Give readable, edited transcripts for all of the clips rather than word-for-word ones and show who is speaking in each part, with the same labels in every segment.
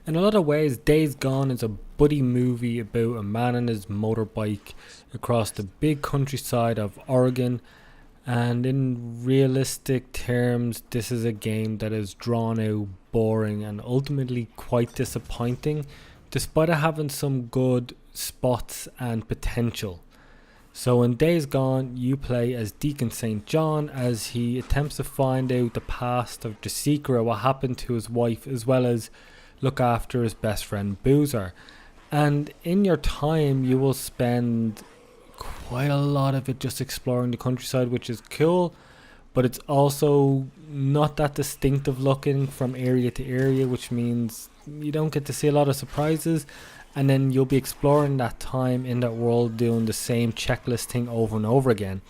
Speaker 1: In a lot of ways, Days Gone is a buddy movie about a man on his motorbike across the big countryside of Oregon. And in realistic terms, this is a game that is drawn out, boring, and ultimately quite disappointing, despite it having some good spots and potential. So in Days Gone, you play as Deacon St. John as he attempts to find out the past of the Seeker, what happened to his wife, as well as look after his best friend Boozer. And in your time, you will spend quite a lot of it just exploring the countryside, which is cool, but it's also not that distinctive looking from area to area, which means you don't get to see a lot of surprises. And then you'll be exploring that time in that world doing the same checklist thing over and over again.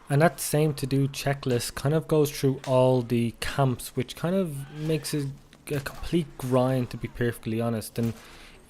Speaker 1: And that same to do checklist kind of goes through all the camps, which kind of makes it a complete grind, to be perfectly honest. And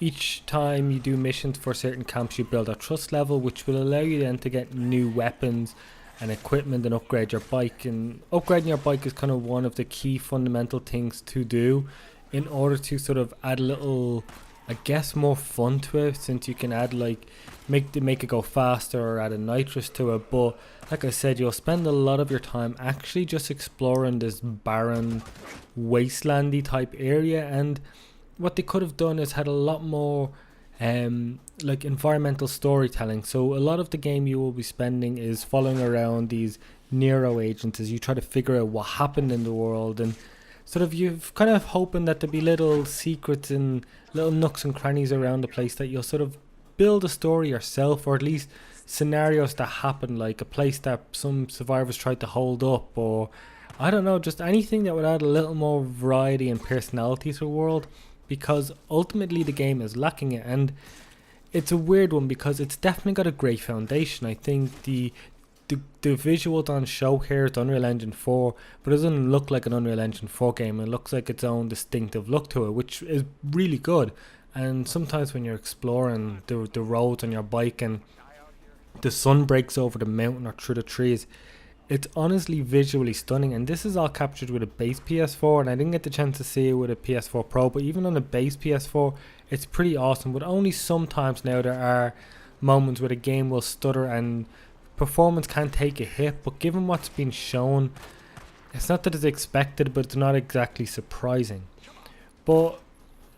Speaker 1: each time you do missions for certain camps, you build a trust level, which will allow you then to get new weapons and equipment and upgrade your bike. And upgrading your bike is kind of one of the key fundamental things to do in order to sort of add a little, I guess, more fun to it, since you can add like make it go faster or add a nitrous to it. But like I said, you'll spend a lot of your time actually just exploring this barren, wastelandy type area. And what they could have done is had a lot more like environmental storytelling. So a lot of the game you will be spending is following around these Nero agents as you try to figure out what happened in the world, and sort of you've kind of hoping that there'll be little secrets and little nooks and crannies around the place that you'll sort of build a story yourself, or at least scenarios that happen, like a place that some survivors tried to hold up, or I don't know, just anything that would add a little more variety and personality to the world, because ultimately the game is lacking it. And it's a weird one because it's definitely got a great foundation. I think the visuals on show here is Unreal Engine 4, but it doesn't look like an Unreal Engine 4 game. It looks like its own distinctive look to it, which is really good. And sometimes when you're exploring the roads on your bike and the sun breaks over the mountain or through the trees, it's honestly visually stunning. And this is all captured with a base PS4, and I didn't get the chance to see it with a PS4 Pro, but even on a base PS4, it's pretty awesome. But only sometimes now there are moments where the game will stutter and performance can take a hit, but given what's been shown, it's not that it's expected, but it's not exactly surprising. But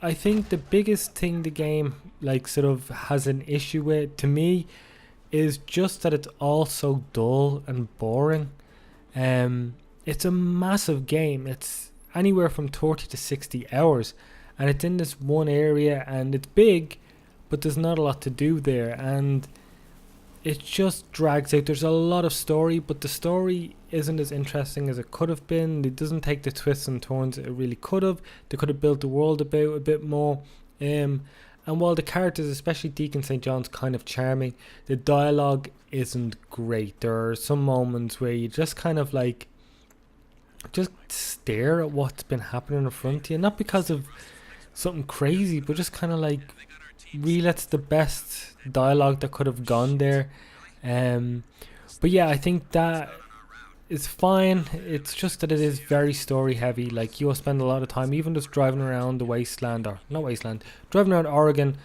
Speaker 1: I think the biggest thing the game like sort of has an issue with, to me, is just that it's all so dull and boring. It's a massive game. It's anywhere from 30 to 60 hours, and it's in this one area, and it's big, but there's not a lot to do there, and it just drags out. There's a lot of story, but the story isn't as interesting as it could have been. It doesn't take the twists and turns it really could have. They could have built the world about a bit more. And while the characters, especially Deacon St. John's, kind of charming, the dialogue isn't great. There are some moments where you just kind of like just stare at what's been happening in front of you, not because of something crazy, but just kind of like, really, that's the best dialogue that could have gone there. But yeah, I think that is fine. It's just that it is very story heavy. Like, you'll spend a lot of time even just driving around the wasteland, or not wasteland, driving around Oregon,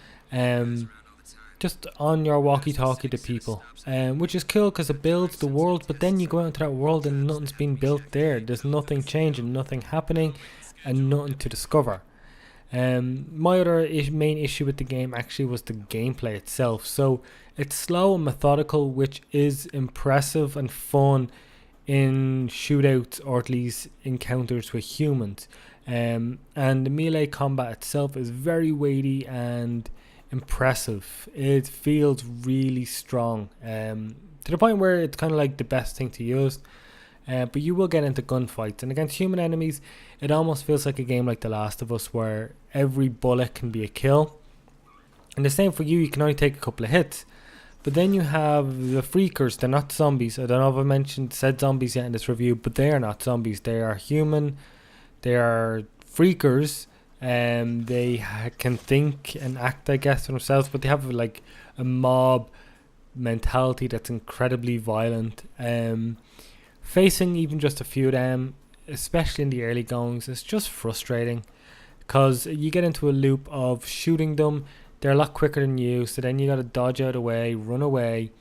Speaker 1: just on your walkie-talkie to people, which is cool because it builds the world. But then you go out into that world and nothing's been built there. There's nothing changing, nothing happening, and nothing to discover. My other main issue with the game actually was the gameplay itself. So it's slow and methodical, which is impressive and fun in shootouts, or at least encounters with humans. And the melee combat itself is very weighty and impressive. It feels really strong, to the point where it's kind of like the best thing to use. But you will get into gunfights, and against human enemies, it almost feels like a game like The Last of Us, where every bullet can be a kill. And the same for you, you can only take a couple of hits. But then you have the freakers. They're not zombies. I don't know if I said zombies yet in this review, but they are not zombies. They are human. They are freakers. They can think and act, I guess, for themselves, but they have like a mob mentality that's incredibly violent. Facing even just a few of them, especially in the early goings, is just frustrating. because you get into a loop of shooting them. They're a lot quicker than you, so then you got to dodge out of the way, run away,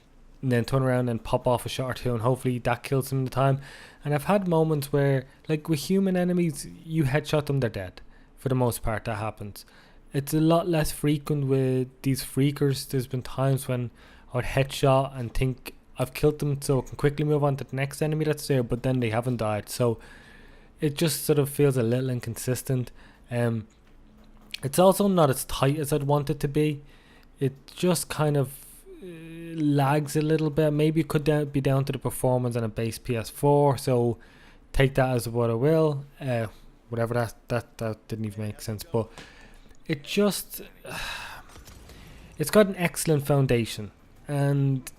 Speaker 1: and then turn around and pop off a shot or two, and hopefully that kills them in the time. And I've had moments where, like with human enemies, you headshot them, they're dead. For the most part, that happens. It's a lot less frequent with these freakers. There's been times when I would headshot and think I've killed them, so I can quickly move on to the next enemy that's there, but then they haven't died. So it just sort of feels a little inconsistent. It's also not as tight as I'd want it to be. It just kind of lags a little bit. Maybe it could be down to the performance on a base PS4, so take that as what I will. Whatever, that didn't even make sense, but it just it's got an excellent foundation, and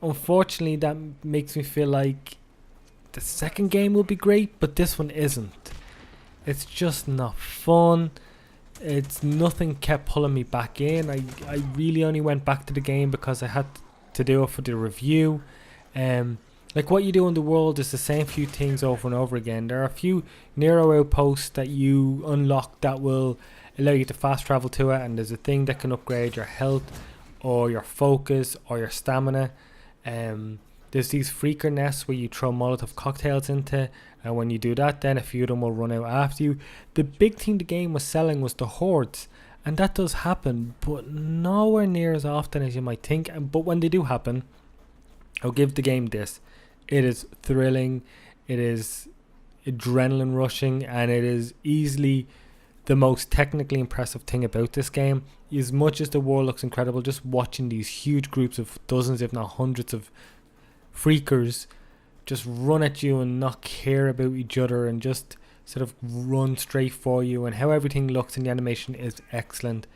Speaker 1: unfortunately that makes me feel like the second game will be great, but this one isn't. It's just not fun. It's nothing kept pulling me back in. I really only went back to the game because I had to do it for the review. Like what you do in the world is the same few things over and over again. There are a few Nero outposts that you unlock that will allow you to fast travel to it, and there's a thing that can upgrade your health or your focus or your stamina. There's these freaker nests where you throw Molotov cocktails into, and when you do that, then a few of them will run out after you. The big thing the game was selling was the hordes, and that does happen, but nowhere near as often as you might think. But when they do happen, I'll give the game this: it is thrilling, it is adrenaline rushing, and it is easily the most technically impressive thing about this game. As much as the world looks incredible, just watching these huge groups of dozens if not hundreds of freakers just run at you and not care about each other and just sort of run straight for you, and how everything looks in the animation is excellent,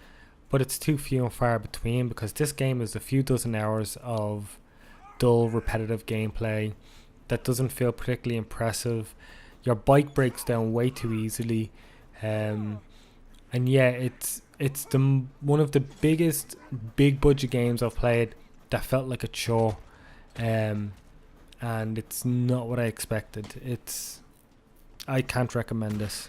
Speaker 1: but it's too few and far between, because this game is a few dozen hours of dull repetitive gameplay that doesn't feel particularly impressive. Your bike breaks down way too easily, and yeah, it's one of the biggest big budget games I've played that felt like a chore. And it's not what I expected. I can't recommend this.